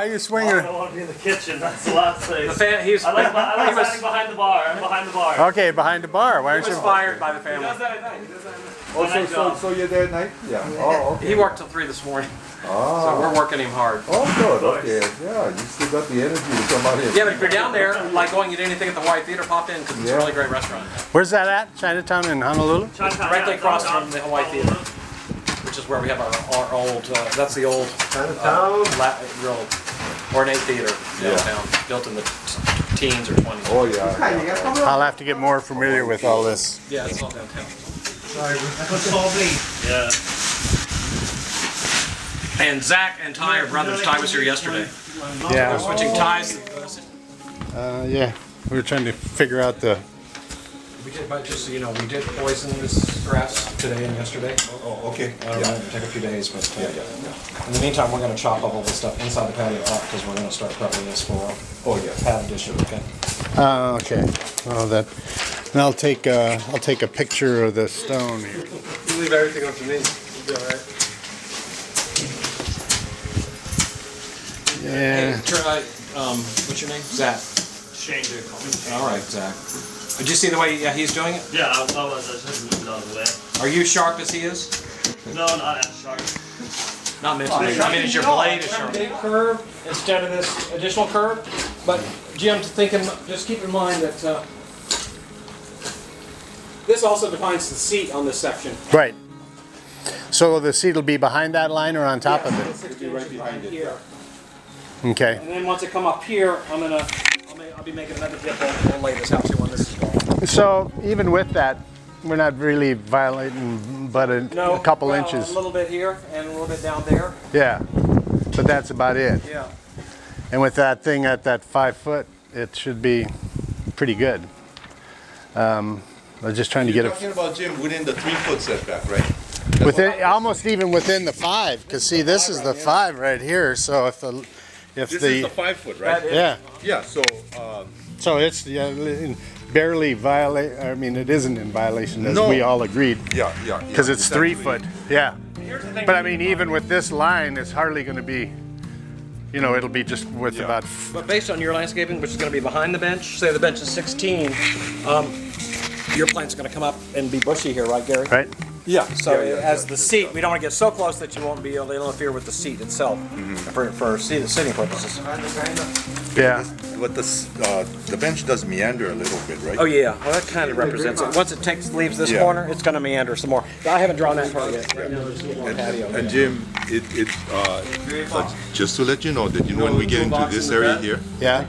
are you swinging? I don't want to be in the kitchen. That's the last place. The fan, I like standing behind the bar. I'm behind the bar. Okay, behind the bar. Why aren't He was you? fired by the He family. does that at night. He does that at night. Oh, so you're there at night? Yeah. Oh, okay. He worked till 3 this morning, so Ah. we're working him hard. Oh, good. Okay. Yeah, you still got the energy to come out here. Yeah, but if you're down there, like going to eat anything at the White Theater, pop in because it's a really great restaurant. Where's that at? Chinatown in Honolulu? Chinatown, Directly yeah, across downtown. from the White Theater, which is where we have our old, that's the old real ornate theater downtown, built in the teens or 20s. Oh, yeah. I'll have to get more familiar with all this. Yeah, it's all downtown. Yeah. And Zach and Ty are brothers. Ty was here yesterday. Yeah. We're switching ties. Yeah. We were trying to figure out the. We did, but just so you know, we did poisonous grass today and yesterday. Oh, okay. I don't know, it'll take a few days, but in the meantime, we're going to chop up all this stuff inside the patio lot because we're going to start prepping this for pad addition. Okay. Okay. Oh, that. And I'll take a picture of the stone here. You leave everything up to me. You'll be all right. Yeah. Hey, try, what's your name? Zach. Shane did call me. All right, Zach. Did you see the way he's doing it? Yeah, I was. I just moved out of the way. Are you sharp as he is? No, not as sharp. Not mentally. I mean, is your blade is sharp? Big curve instead of this additional curve. But Jim, just keep in mind that this also defines the seat on this section. Right. So the seat will be behind that line or on top of it? 60 right behind here. Okay. And then once I come up here, I'll be making another dip. We'll lay this out to when this is gone. So even with that, we're not really violating but a couple inches. A little bit here and a little bit down there. Yeah. But that's about it. Yeah. And with that thing at that 5 foot, it should be pretty good. I was just trying to get You're talking about, Jim, within the 3 foot setback, right? within almost even within the 5, because see, this is the 5 right here. So if This is the 5 foot, right? yeah, Yeah. So. so it's barely violate. I mean, it isn't in violation as No. we all agreed. Yeah. Because it's 3 foot. Yeah. Here's the thing. But I mean, even with this line, it's hardly going to be. You know, it'll be just with about. But based on your landscaping, which is going to be behind the bench, say the bench is 16, your plant's going to come up and be bushy here, right, Gary? Right. Yeah. So as the seat, we don't want to get so close that you won't be able to interfere with the seat itself for sitting purposes. Yeah. But the bench does meander a little bit, right? Oh yeah, well that kind of represents it. Once it leaves this corner, it's going to meander some more. I haven't drawn that part yet. Right now there's a little more patio. And Jim, just to let you know that when we get into this area here, Yeah.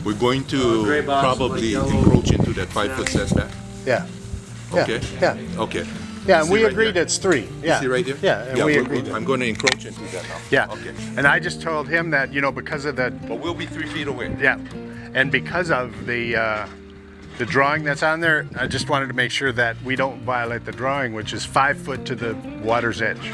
we're going to probably encroach into that 5 foot setback. Yeah. Okay. Yeah. Okay. Yeah, and See we right agreed here? it's 3. Yeah. See right here? Yeah, and we agreed. I'm going to encroach into that now. Yeah. Okay. And I just told him that, you know, because of the. But we'll be 3 feet away. Yeah. And because of the drawing that's on there, I just wanted to make sure that we don't violate the drawing, which is 5 foot to the water's edge.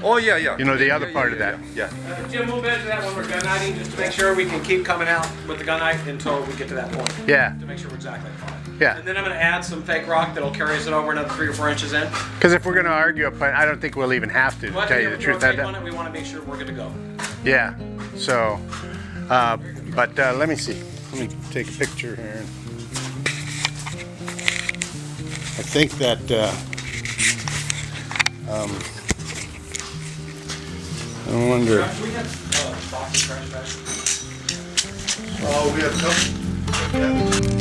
Oh yeah. You know, the other part of that. Yeah. Jim, we'll measure that when we're gunnighting, just to make sure we can keep coming out with the gunite until we get to that point. Yeah. To make sure we're exactly fine. Yeah. And then I'm going to add some fake rock that'll carry us over another 3 or 4 inches in. Because if we're going to argue up, I don't think we'll even have to Well, tell you the truth. we want to make sure we're good to go. Yeah. So, but let me see. Let me take a picture here. I think that. I wonder. We have box of trash bags. Oh, we have some.